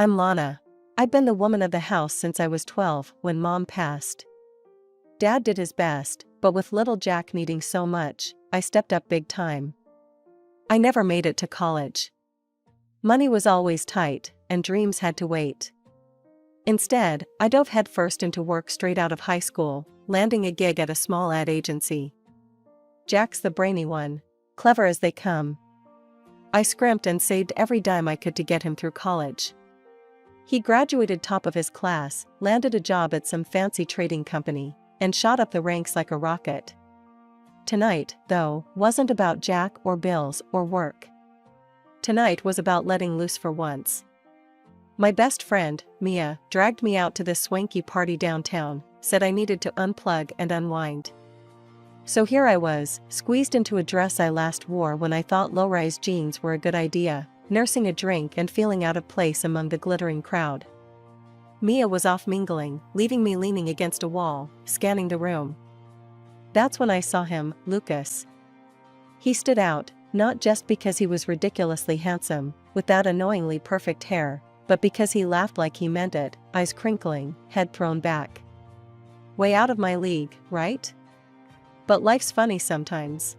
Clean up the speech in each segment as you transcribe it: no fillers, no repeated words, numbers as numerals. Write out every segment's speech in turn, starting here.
I'm Lana. I've been the woman of the house since I was 12 when Mom passed. Dad did his best, but with little Jack needing so much, I stepped up big time. I never made it to college. Money was always tight, and dreams had to wait. Instead, I dove headfirst into work straight out of high school, landing a gig at a small ad agency. Jack's the brainy one, clever as they come. I scrimped and saved every dime I could to get him through college. He graduated top of his class, landed a job at some fancy trading company, and shot up the ranks like a rocket. Tonight, though, wasn't about Jack or bills or work. Tonight was about letting loose for once. My best friend, Mia, dragged me out to this swanky party downtown, said I needed to unplug and unwind. So here I was, squeezed into a dress I last wore when I thought low-rise jeans were a good idea, nursing a drink and feeling out of place among the glittering crowd. Mia was off mingling, leaving me leaning against a wall, scanning the room. That's when I saw him, Lucas. He stood out, not just because he was ridiculously handsome, with that annoyingly perfect hair, but because he laughed like he meant it, eyes crinkling, head thrown back. Way out of my league, right? But life's funny sometimes.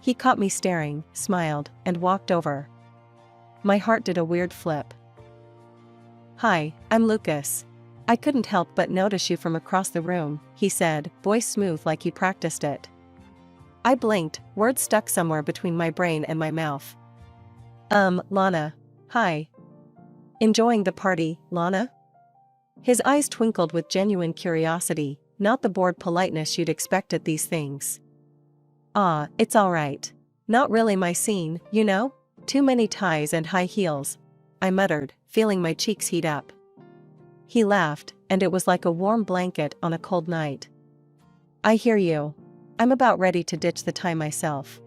He caught me staring, smiled, and walked over. My heart did a weird flip. Hi, I'm Lucas. I couldn't help but notice you from across the room, he said, voice smooth like he practiced it. I blinked, words stuck somewhere between my brain and my mouth. Lana. Hi. Enjoying the party, Lana? His eyes twinkled with genuine curiosity, not the bored politeness you'd expect at these things. It's all right. Not really my scene, you know? Too many ties and high heels, I muttered, feeling my cheeks heat up. He laughed, and it was like a warm blanket on a cold night. I hear you. I'm about ready to ditch the tie myself.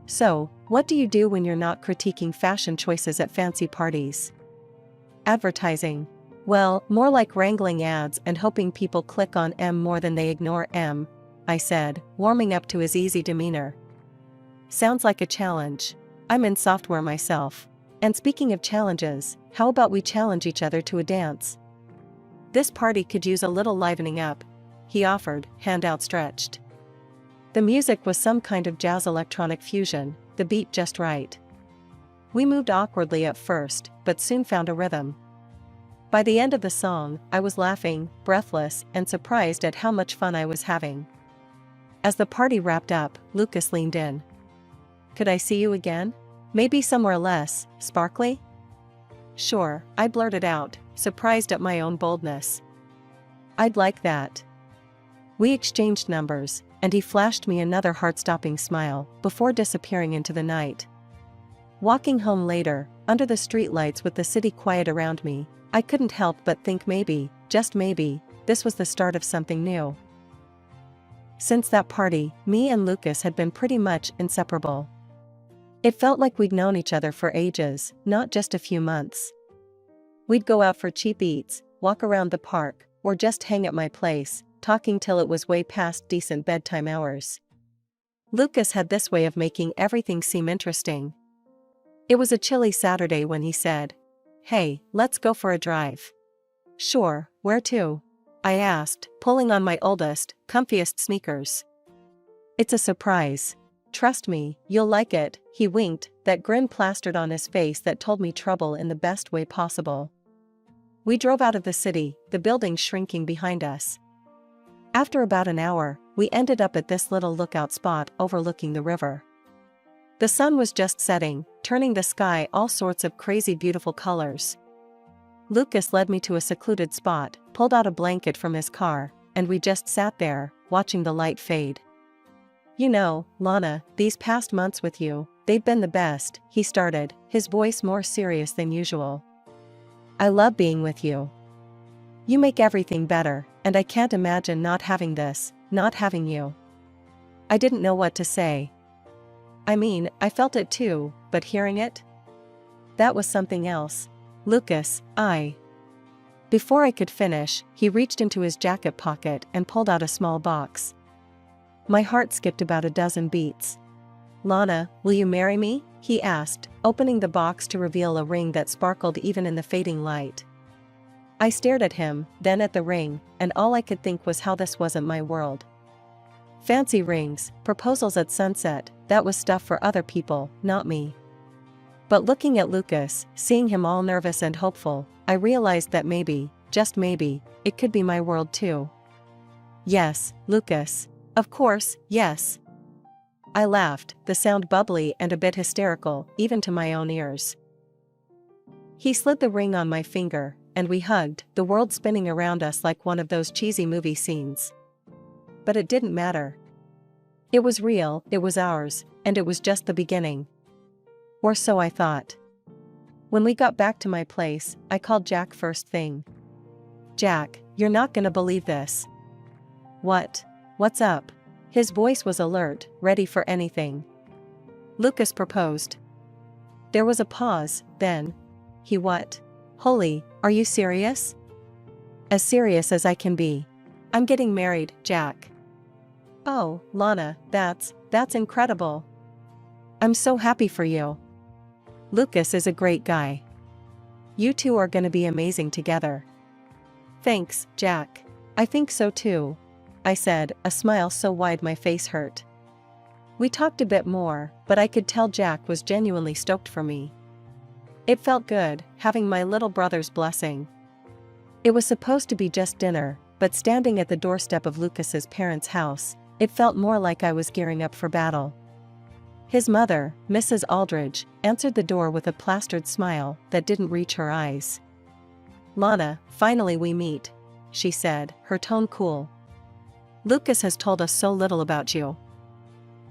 So, what do you do when you're not critiquing fashion choices at fancy parties? Advertising. Well, more like wrangling ads and hoping people click on M more than they ignore M, I said, warming up to his easy demeanor. Sounds like a challenge. I'm in software myself. And speaking of challenges, how about we challenge each other to a dance? This party could use a little livening up, he offered, hand outstretched. The music was some kind of jazz electronic fusion, the beat just right. We moved awkwardly at first, but soon found a rhythm. By the end of the song, I was laughing, breathless, and surprised at how much fun I was having. As the party wrapped up, Lucas leaned in. Could I see you again? Maybe somewhere less sparkly? Sure, I blurted out, surprised at my own boldness. I'd like that. We exchanged numbers, and he flashed me another heart-stopping smile, before disappearing into the night. Walking home later, under the streetlights with the city quiet around me, I couldn't help but think maybe, just maybe, this was the start of something new. Since that party, me and Lucas had been pretty much inseparable. It felt like we'd known each other for ages, not just a few months. We'd go out for cheap eats, walk around the park, or just hang at my place, talking till it was way past decent bedtime hours. Lucas had this way of making everything seem interesting. It was a chilly Saturday when he said, "Hey, let's go for a drive." Sure, where to? I asked, pulling on my oldest, comfiest sneakers. It's a surprise. Trust me, you'll like it, he winked, that grin plastered on his face that told me trouble in the best way possible. We drove out of the city, the buildings shrinking behind us. After about an hour, we ended up at this little lookout spot overlooking the river. The sun was just setting, turning the sky all sorts of crazy beautiful colors. Lucas led me to a secluded spot, pulled out a blanket from his car, and we just sat there, watching the light fade. You know, Lana, these past months with you, they've been the best, he started, his voice more serious than usual. I love being with you. You make everything better, and I can't imagine not having this, not having you. I didn't know what to say. I mean, I felt it too, but hearing it? That was something else. Lucas, Before I could finish, he reached into his jacket pocket and pulled out a small box. My heart skipped about a dozen beats. Lana, will you marry me? he asked, opening the box to reveal a ring that sparkled even in the fading light. I stared at him, then at the ring, and all I could think was how this wasn't my world. Fancy rings, proposals at sunset, that was stuff for other people, not me. But looking at Lucas, seeing him all nervous and hopeful, I realized that maybe, just maybe, it could be my world too. Yes, Lucas. Of course, yes. I laughed, the sound bubbly and a bit hysterical, even to my own ears. He slid the ring on my finger, and we hugged, the world spinning around us like one of those cheesy movie scenes. But it didn't matter. It was real, it was ours, and it was just the beginning. Or so I thought. When we got back to my place, I called Jack first thing. "Jack, you're not gonna believe this." "What? What's up?" His voice was alert, ready for anything. "Lucas proposed." There was a pause, then. "He what?" "Holy, are you serious?" "As serious as I can be. I'm getting married, Jack." "Oh, Lana, that's incredible. I'm so happy for you. Lucas is a great guy. You two are gonna be amazing together." "Thanks, Jack. I think so too," I said, a smile so wide my face hurt. We talked a bit more, but I could tell Jack was genuinely stoked for me. It felt good, having my little brother's blessing. It was supposed to be just dinner, but standing at the doorstep of Lucas's parents' house, it felt more like I was gearing up for battle. His mother, Mrs. Aldridge, answered the door with a plastered smile that didn't reach her eyes. "Lana, finally we meet," she said, her tone cool. "Lucas has told us so little about you."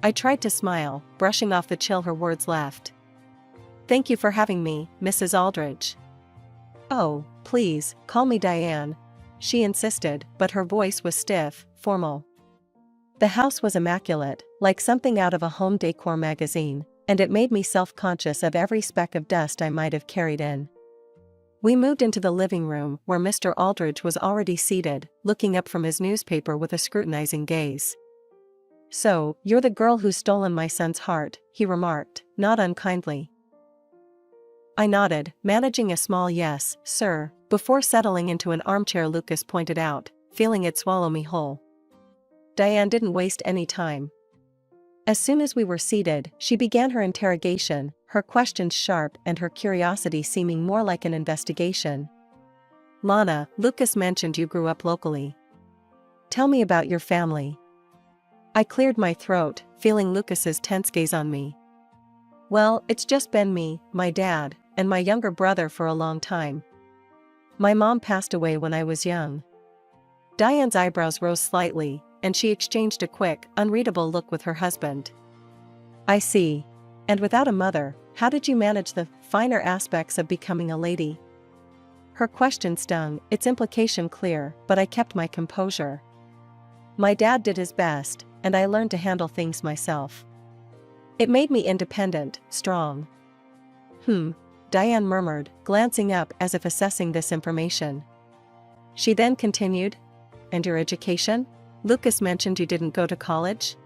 I tried to smile, brushing off the chill her words left. "Thank you for having me, Mrs. Aldridge." "Oh, please, call me Diane," she insisted, but her voice was stiff, formal. The house was immaculate, like something out of a home decor magazine, and it made me self-conscious of every speck of dust I might have carried in. We moved into the living room, where Mr. Aldridge was already seated, looking up from his newspaper with a scrutinizing gaze. "So, you're the girl who's stolen my son's heart," he remarked, not unkindly. I nodded, managing a small "yes, sir," before settling into an armchair Lucas pointed out, feeling it swallow me whole. Diane didn't waste any time. As soon as we were seated, she began her interrogation, her questions sharp and her curiosity seeming more like an investigation. "Lana, Lucas mentioned you grew up locally. Tell me about your family." I cleared my throat, feeling Lucas's tense gaze on me. "Well, it's just been me, my dad, and my younger brother for a long time. My mom passed away when I was young." Diane's eyebrows rose slightly, and she exchanged a quick, unreadable look with her husband. "I see. And without a mother, how did you manage the finer aspects of becoming a lady?" Her question stung, its implication clear, but I kept my composure. "My dad did his best, and I learned to handle things myself. It made me independent, strong." Diane murmured, glancing up as if assessing this information. She then continued, "And your education? Lucas mentioned you didn't go to college?"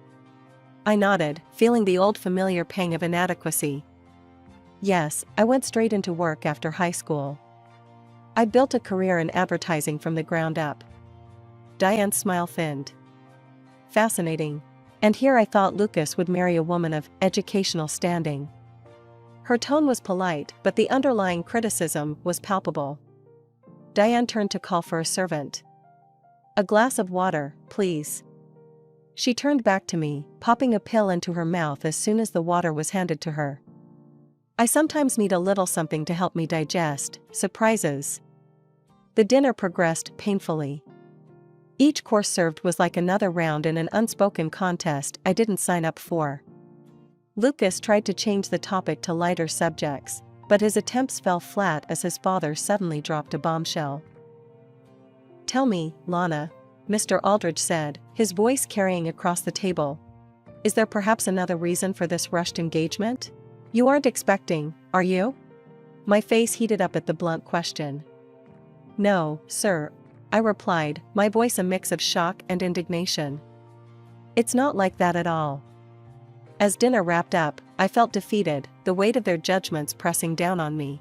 I nodded, feeling the old familiar pang of inadequacy. "Yes, I went straight into work after high school. I built a career in advertising from the ground up." Diane's smile thinned. "Fascinating. And here I thought Lucas would marry a woman of educational standing." Her tone was polite, but the underlying criticism was palpable. Diane turned to call for a servant. "A glass of water, please." She turned back to me, popping a pill into her mouth as soon as the water was handed to her. I sometimes need a little something to help me digest, surprises. The dinner progressed painfully. Each course served was like another round in an unspoken contest I didn't sign up for. Lucas tried to change the topic to lighter subjects, but his attempts fell flat as his father suddenly dropped a bombshell. "Tell me, Lana," Mr. Aldridge said, his voice carrying across the table. "Is there perhaps another reason for this rushed engagement? You aren't expecting, are you?" My face heated up at the blunt question. "No, sir," I replied, my voice a mix of shock and indignation. "It's not like that at all. As dinner wrapped up, I felt defeated, the weight of their judgments pressing down on me.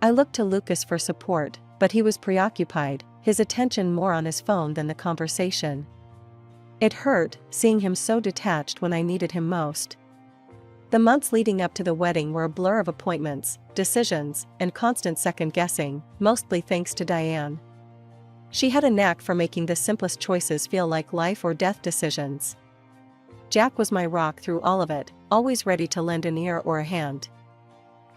I looked to Lucas for support, but he was preoccupied, his attention more on his phone than the conversation. It hurt, seeing him so detached when I needed him most. The months leading up to the wedding were a blur of appointments, decisions, and constant second-guessing, mostly thanks to Diane. She had a knack for making the simplest choices feel like life or death decisions. Jack was my rock through all of it, always ready to lend an ear or a hand.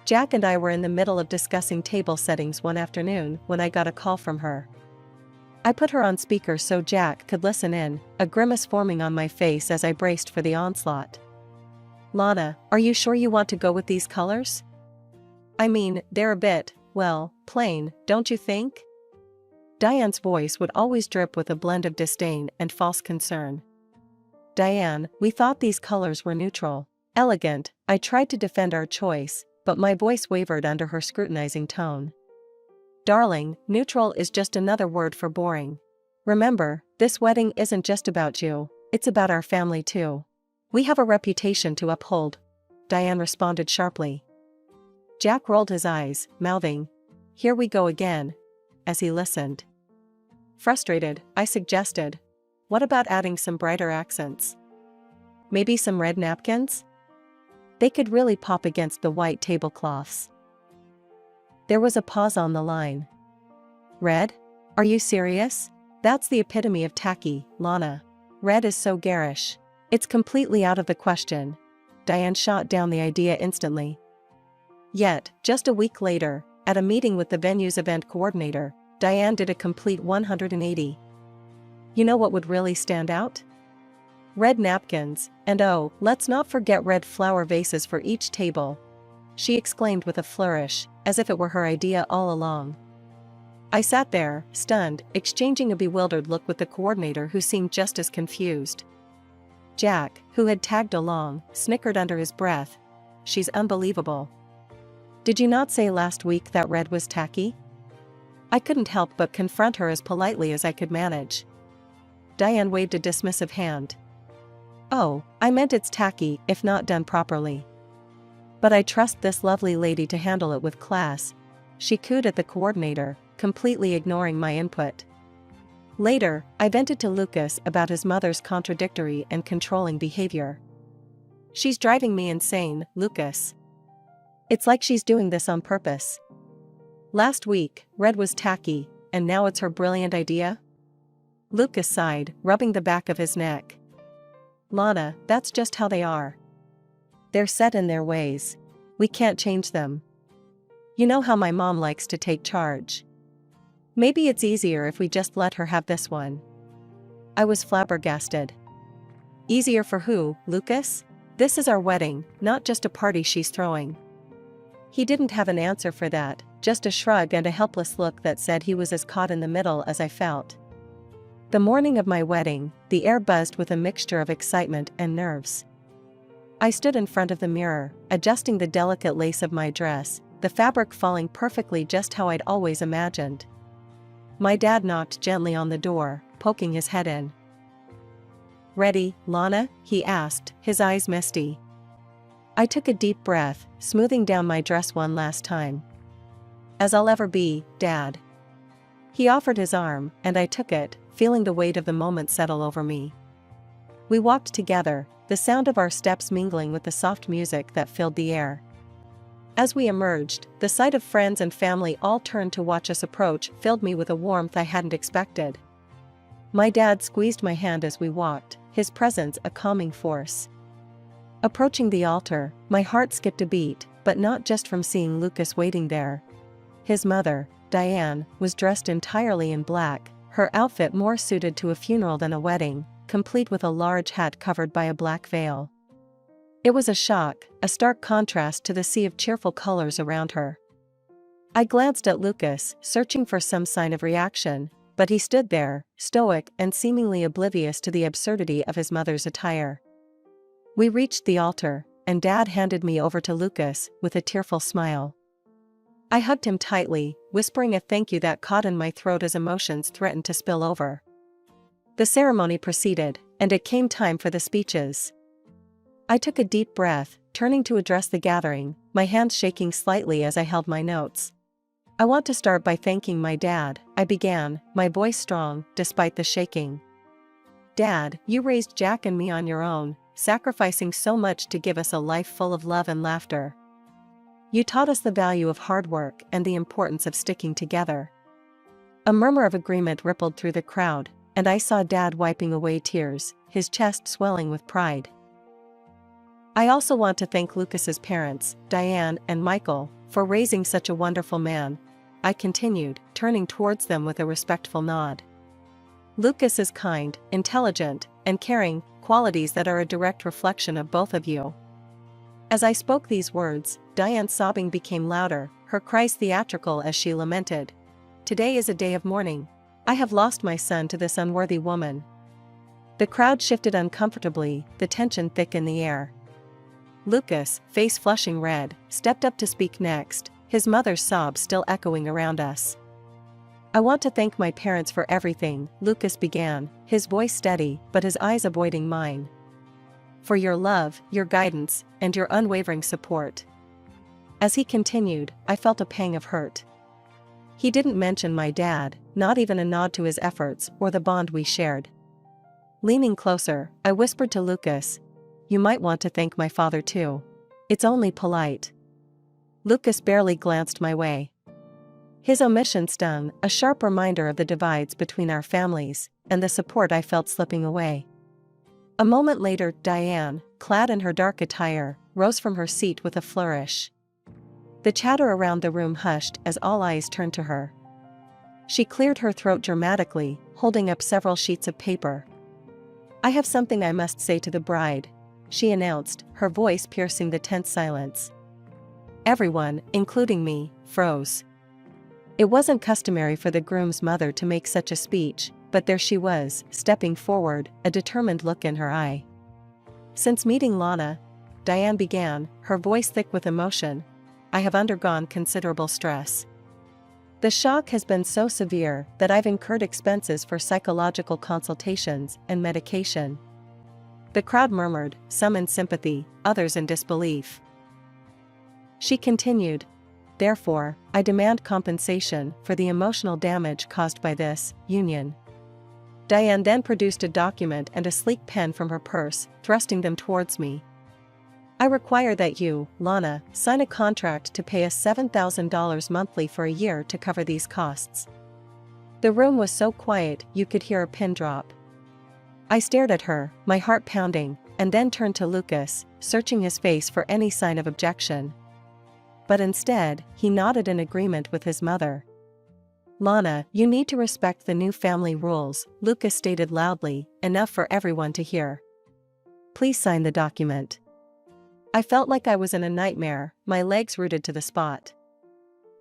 Jack and I were in the middle of discussing table settings one afternoon when I got a call from her. I put her on speaker so Jack could listen in, a grimace forming on my face as I braced for the onslaught. "Lana, are you sure you want to go with these colors? I mean, they're a bit, well, plain, don't you think?" Diane's voice would always drip with a blend of disdain and false concern. "Diane, we thought these colors were neutral. Elegant." I tried to defend our choice, but my voice wavered under her scrutinizing tone. "Darling, neutral is just another word for boring. Remember, this wedding isn't just about you, it's about our family too. We have a reputation to uphold," Diane responded sharply. Jack rolled his eyes, mouthing, "Here we go again," as he listened. Frustrated, I suggested, "What about adding some brighter accents? Maybe some red napkins? They could really pop against the white tablecloths." There was a pause on the line. "Red? Are you serious? That's the epitome of tacky, Lana. Red is so garish. It's completely out of the question." Diane shot down the idea instantly. Yet, just a week later, at a meeting with the venue's event coordinator, Diane did a complete 180. "You know what would really stand out? Red napkins, and oh, let's not forget red flower vases for each table," she exclaimed with a flourish, as if it were her idea all along. I sat there, stunned, exchanging a bewildered look with the coordinator who seemed just as confused. Jack, who had tagged along, snickered under his breath. "She's unbelievable. Did you not say last week that red was tacky?" I couldn't help but confront her as politely as I could manage. Diane waved a dismissive hand. "Oh, I meant it's tacky if not done properly. But I trust this lovely lady to handle it with class," she cooed at the coordinator, completely ignoring my input. Later, I vented to Lucas about his mother's contradictory and controlling behavior. "She's driving me insane, Lucas. It's like she's doing this on purpose. Last week, red was tacky, and now it's her brilliant idea?" Lucas sighed, rubbing the back of his neck. "Lana, that's just how they are. They're set in their ways. We can't change them. You know how my mom likes to take charge. Maybe it's easier if we just let her have this one." I was flabbergasted. "Easier for who, Lucas? This is our wedding, not just a party she's throwing." He didn't have an answer for that, just a shrug and a helpless look that said he was as caught in the middle as I felt. The morning of my wedding, the air buzzed with a mixture of excitement and nerves. I stood in front of the mirror, adjusting the delicate lace of my dress, the fabric falling perfectly just how I'd always imagined. My dad knocked gently on the door, poking his head in. "Ready, Lana?" he asked, his eyes misty. I took a deep breath, smoothing down my dress one last time. "As I'll ever be, Dad." He offered his arm, and I took it, feeling the weight of the moment settle over me. We walked together, the sound of our steps mingling with the soft music that filled the air. As we emerged, the sight of friends and family all turned to watch us approach filled me with a warmth I hadn't expected. My dad squeezed my hand as we walked, his presence a calming force. Approaching the altar, my heart skipped a beat, but not just from seeing Lucas waiting there. His mother, Diane, was dressed entirely in black, her outfit more suited to a funeral than a wedding, complete with a large hat covered by a black veil. It was a shock, a stark contrast to the sea of cheerful colors around her. I glanced at Lucas, searching for some sign of reaction, but he stood there, stoic and seemingly oblivious to the absurdity of his mother's attire. We reached the altar, and Dad handed me over to Lucas with a tearful smile. I hugged him tightly, whispering a thank you that caught in my throat as emotions threatened to spill over. The ceremony proceeded, and it came time for the speeches. I took a deep breath, turning to address the gathering, my hands shaking slightly as I held my notes. I want to start by thanking my dad, I began, my voice strong, despite the shaking. Dad, you raised Jack and me on your own, sacrificing so much to give us a life full of love and laughter. You taught us the value of hard work and the importance of sticking together. A murmur of agreement rippled through the crowd, and I saw Dad wiping away tears, his chest swelling with pride. I also want to thank Lucas's parents, Diane and Michael, for raising such a wonderful man, I continued, turning towards them with a respectful nod. Lucas is kind, intelligent, and caring, qualities that are a direct reflection of both of you. As I spoke these words, Diane's sobbing became louder, her cries theatrical as she lamented. Today is a day of mourning. I have lost my son to this unworthy woman. The crowd shifted uncomfortably, the tension thick in the air. Lucas, face flushing red, stepped up to speak next, his mother's sobs still echoing around us. I want to thank my parents for everything, Lucas began, his voice steady but his eyes avoiding mine. For your love, your guidance, and your unwavering support. As he continued, I felt a pang of hurt. He didn't mention my dad, not even a nod to his efforts or the bond we shared. Leaning closer, I whispered to Lucas, "You might want to thank my father too. It's only polite." Lucas barely glanced my way. His omission stung, a sharp reminder of the divides between our families, and the support I felt slipping away. A moment later, Diane, clad in her dark attire, rose from her seat with a flourish. The chatter around the room hushed as all eyes turned to her. She cleared her throat dramatically, holding up several sheets of paper. "I have something I must say to the bride," she announced, her voice piercing the tense silence. Everyone, including me, froze. It wasn't customary for the groom's mother to make such a speech, but there she was, stepping forward, a determined look in her eye. "Since meeting Lana," Diane began, her voice thick with emotion, "I have undergone considerable stress. The shock has been so severe that I've incurred expenses for psychological consultations and medication." The crowd murmured, some in sympathy, others in disbelief. She continued, "Therefore, I demand compensation for the emotional damage caused by this union." Diane then produced a document and a sleek pen from her purse, thrusting them towards me. "I require that you, Lana, sign a contract to pay us $7,000 monthly for a year to cover these costs." The room was so quiet you could hear a pin drop. I stared at her, my heart pounding, and then turned to Lucas, searching his face for any sign of objection. But instead, he nodded in agreement with his mother. "Lana, you need to respect the new family rules," Lucas stated loudly, enough for everyone to hear. "Please sign the document." I felt like I was in a nightmare, my legs rooted to the spot.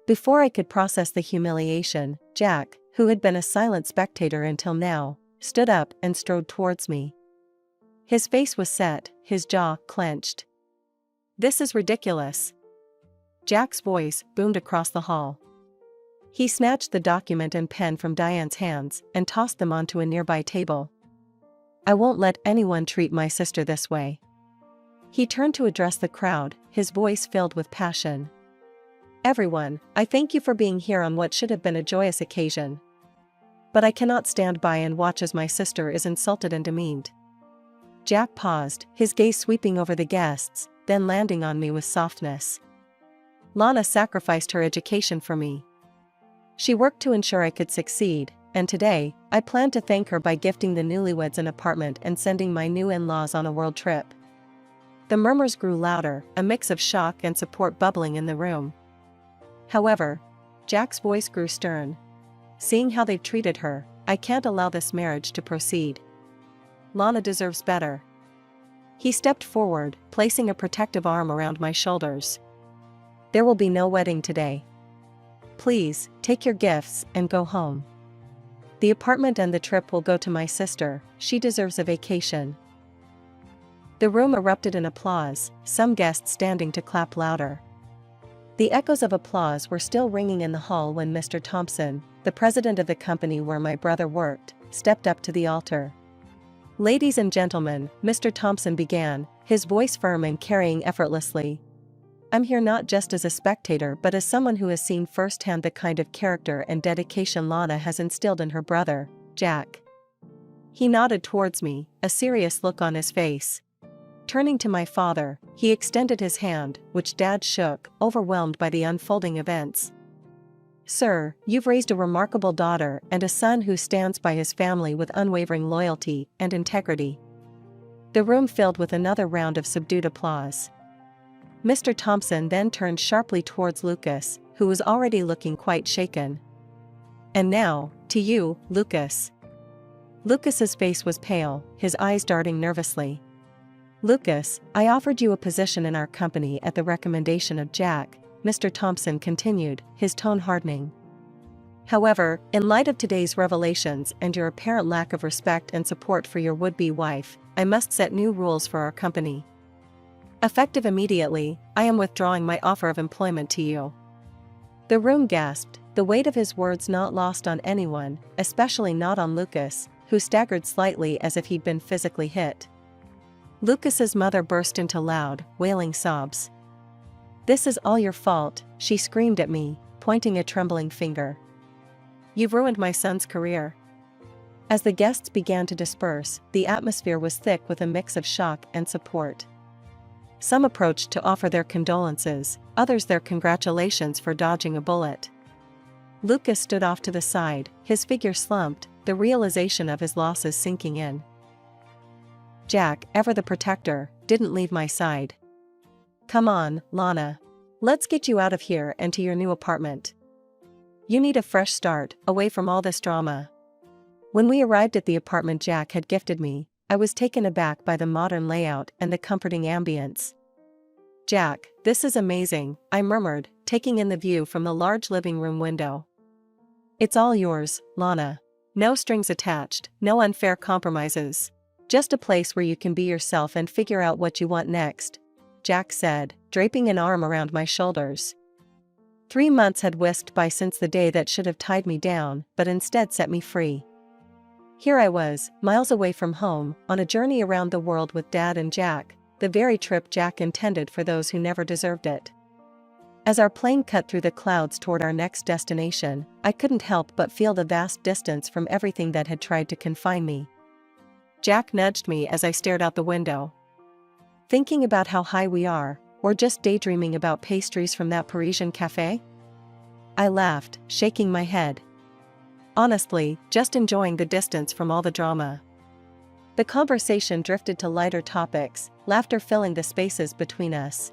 Before I could process the humiliation, Jack, who had been a silent spectator until now, stood up and strode towards me. His face was set, his jaw clenched. "This is ridiculous." Jack's voice boomed across the hall. He snatched the document and pen from Diane's hands and tossed them onto a nearby table. "I won't let anyone treat my sister this way." He turned to address the crowd, his voice filled with passion. "Everyone, I thank you for being here on what should have been a joyous occasion. But I cannot stand by and watch as my sister is insulted and demeaned." Jack paused, his gaze sweeping over the guests, then landing on me with softness. "Lana sacrificed her education for me. She worked to ensure I could succeed, and today, I plan to thank her by gifting the newlyweds an apartment and sending my new in-laws on a world trip." The murmurs grew louder, a mix of shock and support bubbling in the room. However, Jack's voice grew stern. "Seeing how they've treated her, I can't allow this marriage to proceed. Lana deserves better." He stepped forward, placing a protective arm around my shoulders. "There will be no wedding today. Please, take your gifts and go home. The apartment and the trip will go to my sister, she deserves a vacation." The room erupted in applause, some guests standing to clap louder. The echoes of applause were still ringing in the hall when Mr. Thompson, the president of the company where my brother worked, stepped up to the altar. Ladies and gentlemen, Mr. Thompson began, his voice firm and carrying effortlessly. I'm here not just as a spectator but as someone who has seen firsthand the kind of character and dedication Lana has instilled in her brother, Jack. He nodded towards me, a serious look on his face. Turning to my father, he extended his hand, which Dad shook, overwhelmed by the unfolding events. Sir, you've raised a remarkable daughter and a son who stands by his family with unwavering loyalty and integrity. The room filled with another round of subdued applause. Mr. Thompson then turned sharply towards Lucas, who was already looking quite shaken. And now, to you, Lucas. Lucas's face was pale, his eyes darting nervously. Lucas, I offered you a position in our company at the recommendation of Jack, Mr. Thompson continued, his tone hardening. However, in light of today's revelations and your apparent lack of respect and support for your would-be wife, I must set new rules for our company. Effective immediately, I am withdrawing my offer of employment to you. The room gasped, the weight of his words not lost on anyone, especially not on Lucas, who staggered slightly as if he'd been physically hit. Lucas's mother burst into loud, wailing sobs. This is all your fault, she screamed at me, pointing a trembling finger. You've ruined my son's career. As the guests began to disperse, the atmosphere was thick with a mix of shock and support. Some approached to offer their condolences, others their congratulations for dodging a bullet. Lucas stood off to the side, his figure slumped, the realization of his losses sinking in. Jack, ever the protector, didn't leave my side. Come on, Lana. Let's get you out of here and to your new apartment. You need a fresh start, away from all this drama. When we arrived at the apartment Jack had gifted me, I was taken aback by the modern layout and the comforting ambience. Jack, this is amazing, I murmured, taking in the view from the large living room window. It's all yours, Lana. No strings attached, no unfair compromises. Just a place where you can be yourself and figure out what you want next, Jack said, draping an arm around my shoulders. 3 months had whisked by since the day that should have tied me down, but instead set me free. Here I was, miles away from home, on a journey around the world with Dad and Jack, the very trip Jack intended for those who never deserved it. As our plane cut through the clouds toward our next destination, I couldn't help but feel the vast distance from everything that had tried to confine me. Jack nudged me as I stared out the window. Thinking about how high we are, or just daydreaming about pastries from that Parisian cafe? I laughed, shaking my head. Honestly, just enjoying the distance from all the drama. The conversation drifted to lighter topics, laughter filling the spaces between us.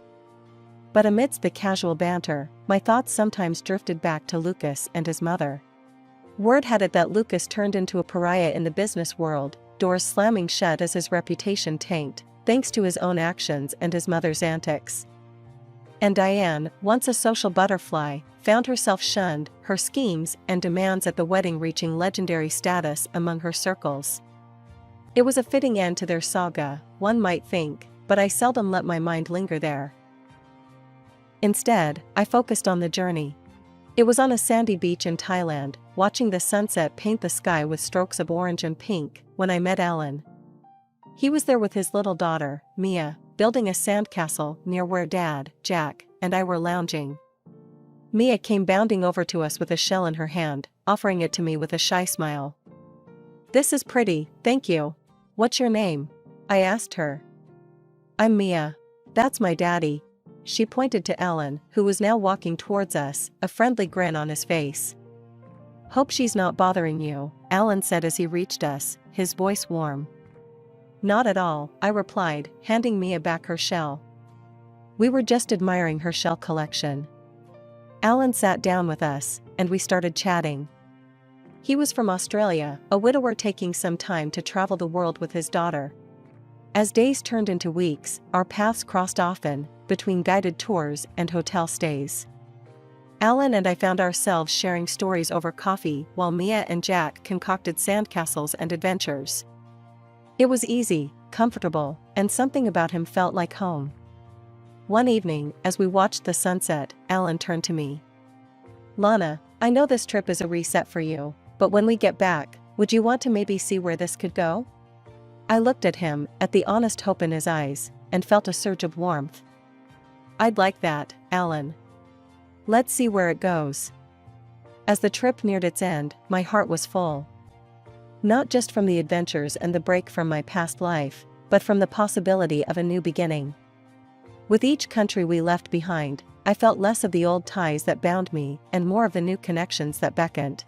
But amidst the casual banter, my thoughts sometimes drifted back to Lucas and his mother. Word had it that Lucas turned into a pariah in the business world, doors slamming shut as his reputation tanked, thanks to his own actions and his mother's antics. And Diane, once a social butterfly, found herself shunned, her schemes and demands at the wedding reaching legendary status among her circles. It was a fitting end to their saga, one might think, but I seldom let my mind linger there. Instead, I focused on the journey. It was on a sandy beach in Thailand, watching the sunset paint the sky with strokes of orange and pink, when I met Alan. He was there with his little daughter, Mia, building a sandcastle near where Dad, Jack, and I were lounging. Mia came bounding over to us with a shell in her hand, offering it to me with a shy smile. This is pretty, thank you. What's your name? I asked her. I'm Mia. That's my daddy. She pointed to Alan, who was now walking towards us, a friendly grin on his face. Hope she's not bothering you, Alan said as he reached us, his voice warm. Not at all, I replied, handing Mia back her shell. We were just admiring her shell collection. Alan sat down with us, and we started chatting. He was from Australia, a widower taking some time to travel the world with his daughter. As days turned into weeks, our paths crossed often, between guided tours and hotel stays. Alan and I found ourselves sharing stories over coffee while Mia and Jack concocted sandcastles and adventures. It was easy, comfortable, and something about him felt like home. One evening, as we watched the sunset, Alan turned to me. Lana, I know this trip is a reset for you, but when we get back, would you want to maybe see where this could go? I looked at him, at the honest hope in his eyes, and felt a surge of warmth. I'd like that, Alan. Let's see where it goes. As the trip neared its end, my heart was full. Not just from the adventures and the break from my past life, but from the possibility of a new beginning. With each country we left behind, I felt less of the old ties that bound me and more of the new connections that beckoned.